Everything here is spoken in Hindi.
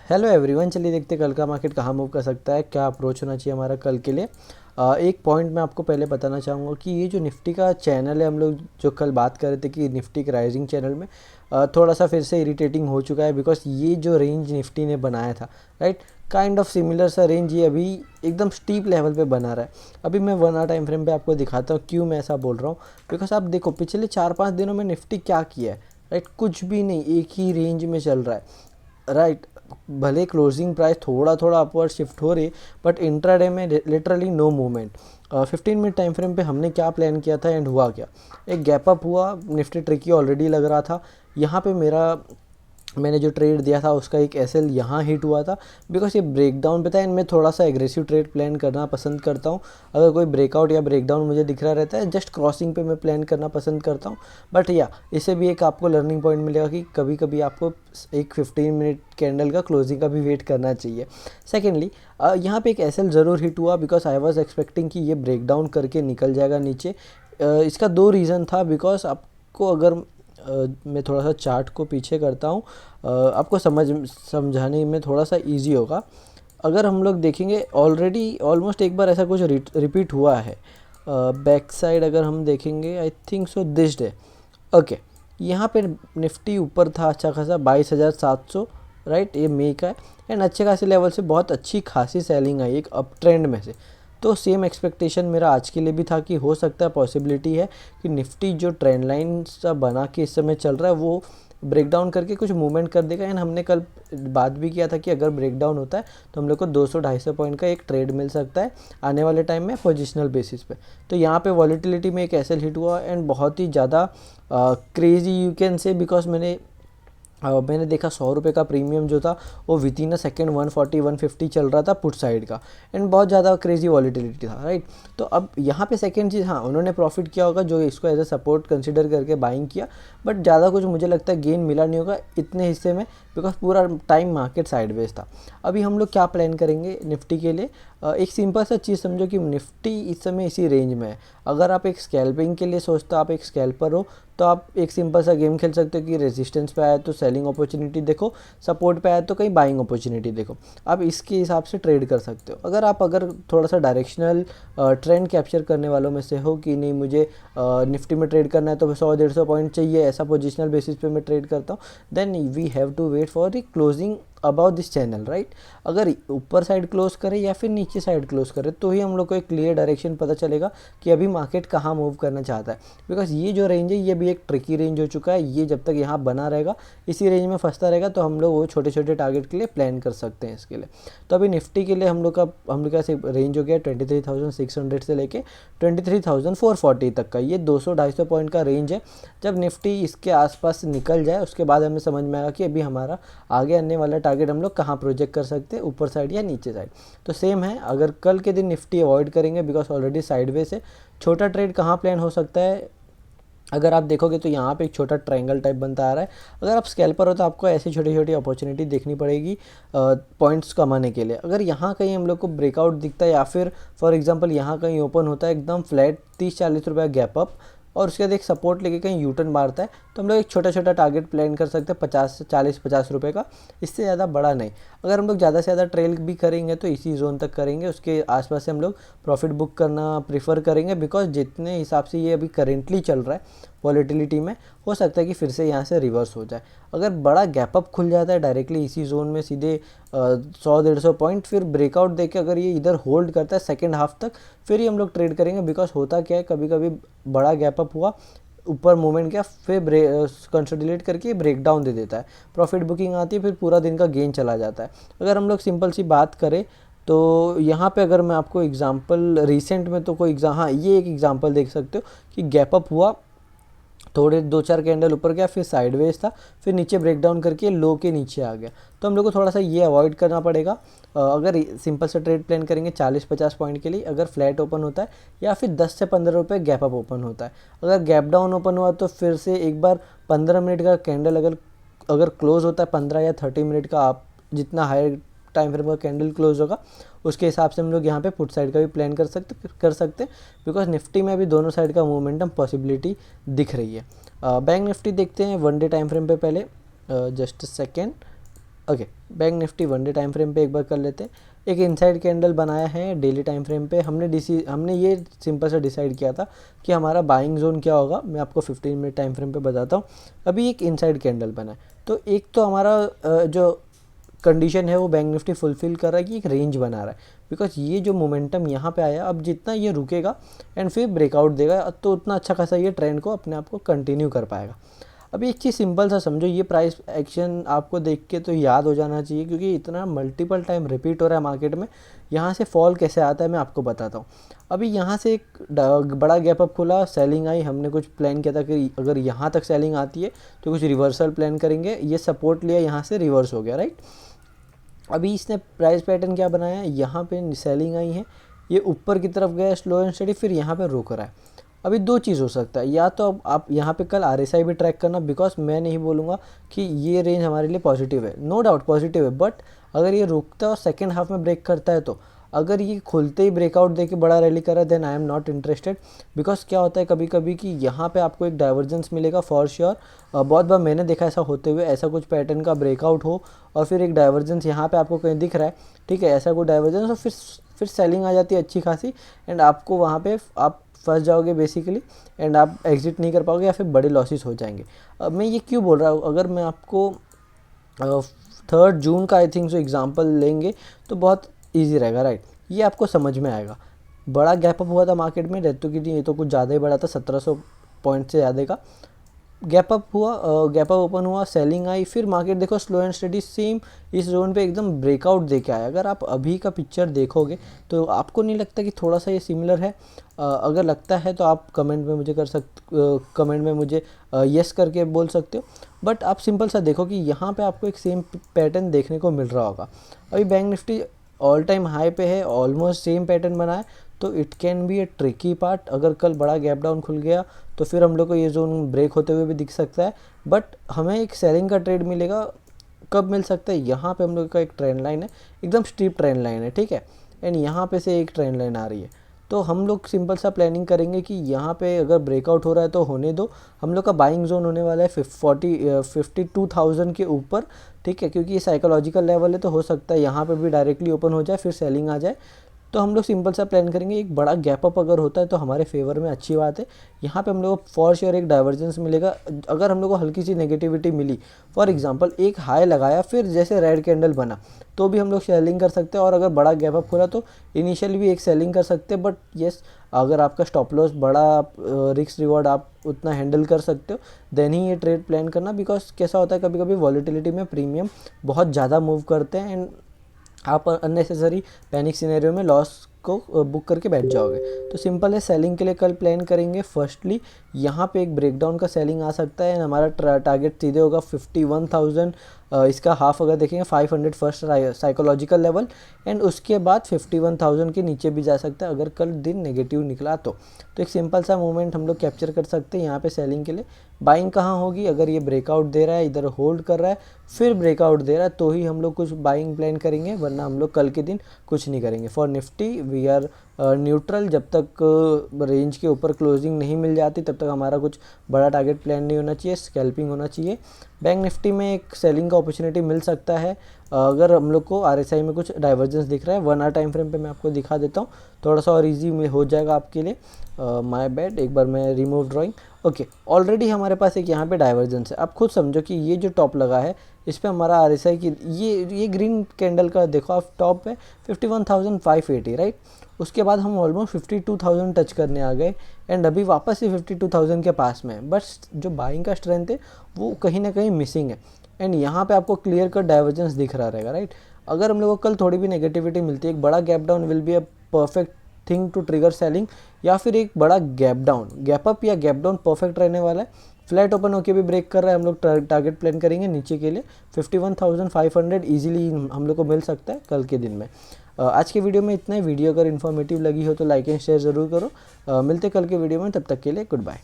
हेलो एवरीवन, चलिए देखते हैं कल का मार्केट कहाँ मूव कर सकता है, क्या अप्रोच होना चाहिए हमारा कल के लिए। एक पॉइंट मैं आपको पहले बताना चाहूँगा कि ये जो निफ्टी का चैनल है, हम लोग जो कल बात कर रहे थे कि निफ्टी के राइजिंग चैनल में थोड़ा सा फिर से इरिटेटिंग हो चुका है। बिकॉज ये जो रेंज निफ्टी ने बनाया था, राइट, काइंड ऑफ सिमिलर सा रेंज ये अभी एकदम स्टीप लेवल पे बना रहा है। अभी मैं 1 आवर टाइम फ्रेम पे आपको दिखाता हूँ क्यों मैं ऐसा बोल रहा हूँ। बिकॉज आप देखो पिछले 4-5 दिनों में निफ्टी क्या किया है, राइट, कुछ भी नहीं, एक ही रेंज में चल रहा है, राइट। भले क्लोजिंग प्राइस थोड़ा थोड़ा अपवर्ड शिफ्ट हो रही, बट इंट्राडे में literally no movement. 15 minute time frame पे हमने क्या प्लान किया था एंड हुआ क्या, एक गैप अप हुआ, निफ्टी ट्रिकी ऑलरेडी लग रहा था। यहाँ पे मैंने जो ट्रेड दिया था उसका एक एसएल यहाँ हिट हुआ था। बिकॉज ये ब्रेकडाउन पे था एंड मैं थोड़ा सा एग्रेसिव ट्रेड प्लान करना पसंद करता हूँ। अगर कोई ब्रेकआउट या ब्रेकडाउन मुझे दिख रहा रहता है, जस्ट क्रॉसिंग पे मैं प्लान करना पसंद करता हूँ। बट या इससे भी एक आपको लर्निंग पॉइंट मिलेगा कि कभी कभी आपको एक 15 मिनट कैंडल का क्लोजिंग का भी वेट करना चाहिए। सेकेंडली, यहाँ पे एक एसएल ज़रूर हिट हुआ बिकॉज आई वॉज एक्सपेक्टिंग कि ये ब्रेकडाउन करके निकल जाएगा नीचे। इसका दो रीज़न था। बिकॉज आपको अगर मैं थोड़ा सा चार्ट को पीछे करता हूँ, आपको समझाने में थोड़ा सा इजी होगा। अगर हम लोग देखेंगे ऑलरेडी ऑलमोस्ट एक बार ऐसा कुछ रिपीट हुआ है। बैक साइड अगर हम देखेंगे, I think so this day, okay, यहाँ पे निफ्टी ऊपर था अच्छा खासा 22,700, राइट, ये मई का है। एंड अच्छे खासे लेवल से बहुत अच्छी खासी सेलिंग आई एक अप ट्रेंड में से। तो सेम एक्सपेक्टेशन मेरा आज के लिए भी था कि हो सकता है, पॉसिबिलिटी है कि निफ्टी जो ट्रेंड लाइन सा बना के इस समय चल रहा है वो ब्रेकडाउन करके कुछ मूवमेंट कर देगा। एंड हमने कल बात भी किया था कि अगर ब्रेकडाउन होता है तो हम लोग को 200-250 पॉइंट का एक ट्रेड मिल सकता है आने वाले टाइम में पोजिशनल बेसिस पे। तो यहाँ पे वॉलीटिलिटी में एक एसएल हिट हुआ एंड बहुत ही ज़्यादा crazy you can say. Because मैंने देखा 100 रुपये का प्रीमियम जो था वो विद इन अ सेकेंड 140-150 चल रहा था पुट साइड का। एंड बहुत ज़्यादा क्रेजी वॉलीटिलिटी था, राइट। तो अब यहाँ पे सेकेंड चीज़, हाँ, उन्होंने प्रॉफिट किया होगा जो इसको एज अ सपोर्ट कंसिडर करके बाइंग किया। बट ज़्यादा कुछ मुझे लगता है गेन मिला नहीं होगा इतने हिस्से में, बिकॉज पूरा टाइम मार्केट साइडवेज था। अभी हम लोग क्या प्लान करेंगे निफ्टी के लिए, एक सिंपल सा चीज़ समझो कि निफ्टी इस समय इसी रेंज में है। अगर आप एक स्कैल्पिंग के लिए सोचते हो, आप एक स्कैल्पर हो, तो आप एक सिंपल सा गेम खेल सकते हो कि रेजिस्टेंस पे आया तो सेलिंग अपॉर्चुनिटी देखो, सपोर्ट पे आया तो कहीं बाइंग अपॉर्चुनिटी देखो। आप इसके हिसाब से ट्रेड कर सकते हो। अगर थोड़ा सा डायरेक्शनल ट्रेंड कैप्चर करने वालों में से हो कि नहीं मुझे निफ्टी में ट्रेड करना है तो 100-150 पॉइंट चाहिए, ऐसा पोजिशनल बेसिस पे मैं ट्रेड करता हूँ, then we have to wait for the closing about this channel, right. अगर ऊपर साइड क्लोज करे या फिर नीचे साइड क्लोज करे तो ही हम लोग को एक क्लियर डायरेक्शन पता चलेगा कि अभी मार्केट कहाँ मूव करना चाहता है। बिकॉज ये जो रेंज है ये भी एक ट्रिकी रेंज हो चुका है। ये जब तक यहाँ बना रहेगा, इसी रेंज में फंसता रहेगा, तो हम लोग वो छोटे छोटे टारगेट के लिए प्लान कर सकते हैं इसके लिए। तो अभी निफ्टी के लिए हम लोग का रेंज हो गया 23,600 से लेके 23,440 तक का। ये 200-250 पॉइंट का रेंज है। जब निफ्टी इसके आसपास निकल जाए उसके बाद हमें समझ में आएगा कि अभी हमारा आगे आने वाला टारगेट हम लोग कहाँ प्रोजेक्ट कर सकते हैं, ऊपर साइड या नीचे साइड। तो सेम है, अगर कल के दिन निफ्टी अवॉइड करेंगे बिकॉज ऑलरेडी साइडवेज है। छोटा ट्रेड कहाँ प्लान हो सकता है, अगर आप देखोगे तो यहाँ पे एक छोटा ट्रायंगल टाइप बनता आ रहा है। अगर आप स्कैल्पर हो तो आपको ऐसी छोटी छोटी अपॉर्चुनिटी देखनी पड़ेगी पॉइंट्स कमाने के लिए। अगर यहाँ कहीं हम लोग को ब्रेकआउट दिखता है या फिर फॉर एग्जांपल यहाँ कहीं ओपन होता है एकदम फ्लैट 30-40 रुपये गैप अप और उसके बाद एक सपोर्ट लेके कहीं यूटर्न मारता है, तो हम लोग एक छोटा छोटा टारगेट प्लान कर सकते हैं 50 रुपये का, इससे ज़्यादा बड़ा नहीं। अगर हम लोग ज़्यादा से ज़्यादा ट्रेल भी करेंगे तो इसी जोन तक करेंगे, उसके आसपास से हम लोग प्रॉफिट बुक करना प्रीफर करेंगे। बिकॉज जितने हिसाब से ये अभी करेंटली चल रहा है वॉलीटिलिटी में, हो सकता है कि फिर से यहाँ से रिवर्स हो जाए। अगर बड़ा गैप अप खुल जाता है डायरेक्टली इसी जोन में सीधे 100-150 पॉइंट, फिर ब्रेकआउट देके अगर ये इधर होल्ड करता है सेकेंड हाफ तक, फिर ही हम लोग ट्रेड करेंगे। बिकॉज होता क्या है, कभी कभी बड़ा गैप अप हुआ, ऊपर मूवमेंट किया, फिर कंसोलिडेट करके ब्रेक डाउन दे देता है, प्रॉफिट बुकिंग आती है, फिर पूरा दिन का गेन चला जाता है। अगर हम लोग सिंपल सी बात करें तो यहाँ पे अगर मैं आपको एग्जांपल रिसेंट में तो कोई हाँ, ये एक एग्जांपल देख सकते हो कि गैप अप हुआ, थोड़े 2-4 कैंडल ऊपर गया, फिर साइडवेज था, फिर नीचे ब्रेक डाउन करके लो के नीचे आ गया। तो हम लोग को थोड़ा सा ये अवॉइड करना पड़ेगा। अगर सिंपल सा ट्रेड प्लान करेंगे 40-50 पॉइंट के लिए, अगर फ्लैट ओपन होता है या फिर 10 से 15 रुपये गैप अप ओपन होता है। अगर गैप डाउन ओपन हुआ तो फिर से एक बार 15 मिनट का कैंडल अगर क्लोज होता है 15 या 30 मिनट का, आप जितना हायर टाइम फ्रेम का कैंडल क्लोज होगा उसके हिसाब से हम लोग यहाँ पे पुट साइड का भी प्लान कर सकते बिकॉज निफ्टी में अभी दोनों साइड का मोमेंटम पॉसिबिलिटी दिख रही है। बैंक निफ्टी देखते हैं 1 डे टाइम फ्रेम पे पहले, just second. Okay, bank Nifty one day time frame पे एक बार कर लेते हैं। एक इनसाइड कैंडल बनाया है डेली टाइम फ्रेम पे। हमने ये सिंपल सा डिसाइड किया था कि हमारा बाइंग जोन क्या होगा। मैं आपको 15 मिनट टाइम फ्रेम पे बताता हूँ। अभी एक इनसाइड कैंडल बना है, तो एक तो हमारा जो कंडीशन है वो बैंक निफ्टी फुलफिल कर रहा है कि एक रेंज बना रहा है, बिकॉज ये जो मोमेंटम यहाँ पे आया, अब जितना ये रुकेगा एंड फिर ब्रेकआउट देगा तो उतना अच्छा खासा ये ट्रेंड को अपने आप को कंटिन्यू कर पाएगा। अभी एक चीज़ सिंपल सा समझो, ये प्राइस एक्शन आपको देख के तो याद हो जाना चाहिए, क्योंकि इतना मल्टीपल टाइम रिपीट हो रहा है मार्केट में। यहाँ से फॉल कैसे आता है मैं आपको बताता हूँ। अभी यहाँ से एक बड़ा गैप अप खुला, सेलिंग आई। हमने कुछ प्लान किया था कि अगर यहाँ तक सेलिंग आती है तो कुछ रिवर्सल प्लान करेंगे। ये सपोर्ट लिया, यहाँ से रिवर्स हो गया, राइट। अभी इसने प्राइस पैटर्न क्या बनाया है, यहाँ पे सेलिंग आई है, ये ऊपर की तरफ गया स्लो एंड स्टडी, फिर यहाँ पे रुक रहा है। अभी दो चीज़ हो सकता है, या तो अब आप यहाँ पे कल RSI भी ट्रैक करना, बिकॉज मैं नहीं बोलूँगा कि ये रेंज हमारे लिए पॉजिटिव है, नो डाउट पॉजिटिव है, बट अगर ये रुकता और सेकेंड हाफ में ब्रेक करता है तो अगर ये खुलते ही ब्रेकआउट देके बड़ा रैली करा, then I am not interested. Because क्या होता है कभी कभी कि यहाँ पे आपको एक डाइवर्जेंस मिलेगा फॉर श्योर। बहुत बार मैंने देखा ऐसा होते हुए, ऐसा कुछ पैटर्न का ब्रेकआउट हो और फिर एक डाइवर्जेंस यहाँ पे आपको कहीं दिख रहा है, ठीक है, ऐसा कोई डाइवर्जेंस, और फिर सेलिंग आ जाती है अच्छी खासी, एंड आपको वहाँ पे आप फंस जाओगे बेसिकली, एंड आप एग्जिट नहीं कर पाओगे या फिर बड़े लॉसेस हो जाएंगे। अब मैं ये क्यों बोल रहा हूँ, अगर मैं आपको 3 जून का आई थिंक जो एग्जांपल लेंगे तो बहुत इजी रहेगा, राइट। ये आपको समझ में आएगा। बड़ा गैप अप हुआ था मार्केट में, रेतो की ये तो कुछ ज़्यादा ही बड़ा था, 1700 पॉइंट से ज़्यादा का गैप अप हुआ। गैप अप ओपन हुआ, सेलिंग आई, फिर मार्केट देखो स्लो एंड स्टडी सेम इस जोन पे एकदम ब्रेकआउट देके आया। अगर आप अभी का पिक्चर देखोगे तो आपको नहीं लगता कि थोड़ा सा ये सिमिलर है? अगर लगता है तो आप कमेंट में मुझे येस करके बोल सकते हो। बट आप सिंपल सा देखो कि यहाँ पे आपको एक सेम पैटर्न देखने को मिल रहा होगा। अभी bank Nifty all time high पे है, ऑलमोस्ट सेम पैटर्न बना है, तो it can be A tricky part. अगर कल बड़ा गैप डाउन खुल गया तो फिर हम लोग को ये जोन ब्रेक होते हुए भी दिख सकता है, बट हमें एक सेलिंग का ट्रेड मिलेगा। कब मिल सकता है? यहाँ पे हम लोग का एक ट्रेंड लाइन है, एकदम स्टीप ट्रेंड लाइन है, ठीक है, एंड यहाँ पे से एक ट्रेंड लाइन आ रही है। तो हम लोग सिंपल सा प्लानिंग करेंगे कि यहाँ पे अगर ब्रेकआउट हो रहा है तो होने दो। हम लोग का बाइंग जोन होने वाला है 52,000 के ऊपर, ठीक है, क्योंकि ये साइकोलॉजिकल लेवल है, तो हो सकता है यहाँ पे भी डायरेक्टली ओपन हो जाए फिर सेलिंग आ जाए। तो हम लोग सिंपल सा प्लान करेंगे, एक बड़ा गैप अप अगर होता है तो हमारे फेवर में अच्छी बात है। यहाँ पे हम लोग को फॉर श्योर एक डाइवर्जेंस मिलेगा। अगर हम लोग को हल्की सी नेगेटिविटी मिली, फॉर एग्जांपल एक हाई लगाया फिर जैसे रेड कैंडल बना, तो भी हम लोग सेलिंग कर सकते हैं। और अगर बड़ा गैप अप हो रहा तो इनिशियली भी एक सेलिंग कर सकते हैं। बट येस, अगर आपका स्टॉप लॉस बड़ा, रिस्क रिवॉर्ड आप उतना हैंडल कर सकते हो, देन ही ये ट्रेड प्लान करना। बिकॉज कैसा होता है कभी कभी वॉलेटिलिटी में प्रीमियम बहुत ज़्यादा मूव करते हैं, एंड आप अननेसेसरी पैनिक सिनेरियो में लॉस को बुक करके बैठ जाओगे। तो सिंपल है, सेलिंग के लिए कल प्लान करेंगे। फर्स्टली यहाँ पे एक ब्रेकडाउन का सेलिंग आ सकता है, हमारा टारगेट सीधे होगा 51,000। इसका हाफ अगर देखेंगे 500 फर्स्ट साइकोलॉजिकल लेवल, एंड उसके बाद 51,000 के नीचे भी जा सकता है अगर कल दिन नेगेटिव निकला तो एक सिंपल सा मूवमेंट हम लोग कैप्चर कर सकते हैं यहाँ पे सेलिंग के लिए। बाइंग कहाँ होगी? अगर ये ब्रेकआउट दे रहा है, इधर होल्ड कर रहा है, फिर ब्रेकआउट दे रहा है, तो ही हम लोग कुछ बाइंग प्लान करेंगे, वरना हम लोग कल के दिन कुछ नहीं करेंगे। For Nifty we are neutral. जब तक रेंज के ऊपर क्लोजिंग नहीं मिल जाती तब तक हमारा कुछ बड़ा टारगेट प्लान नहीं होना चाहिए, स्कैल्पिंग होना चाहिए। बैंक निफ्टी में एक सेलिंग का अपॉर्चुनिटी मिल सकता है अगर हम लोग को RSI में कुछ डाइवर्जेंस दिख रहा है। 1 आवर टाइम फ्रेम पे मैं आपको दिखा देता हूँ, थोड़ा सा और इजी में हो जाएगा आपके लिए। माय बैड, एक बार मैं रिमूव ड्राइंग। ओके, ऑलरेडी हमारे पास एक यहाँ पे डाइवर्जेंस है। आप खुद समझो कि ये जो टॉप लगा है इस पे हमारा RSI की ये ग्रीन कैंडल का देखो आप, टॉप है 51,580, राइट। उसके बाद हम ऑलमोस्ट 52,000 टच करने आ गए, एंड अभी वापस से 52,000 के पास में है। बट जो बाइंग का स्ट्रेंथ है वो कहीं ना कहीं मिसिंग है, एंड यहाँ पे आपको क्लियर कट डाइवर्जेंस दिख रहा रहेगा, राइट। अगर हम लोग को कल थोड़ी भी नेगेटिविटी मिलती है, एक बड़ा gap down will be a perfect thing to trigger selling, या फिर एक बड़ा गैप डाउन, गैप अप या गैप डाउन परफेक्ट रहने वाला है। फ्लैट ओपन होके भी ब्रेक कर रहा है, हम लोग टारगेट प्लान करेंगे नीचे के लिए 51,500 ईजिली हम लोग को मिल सकता है कल के दिन में। आज के वीडियो में इतना ही। वीडियो अगर इन्फॉर्मेटिव लगी हो तो लाइक एंड शेयर ज़रूर करो। मिलते कल के वीडियो में, तब तक के लिए गुड बाय।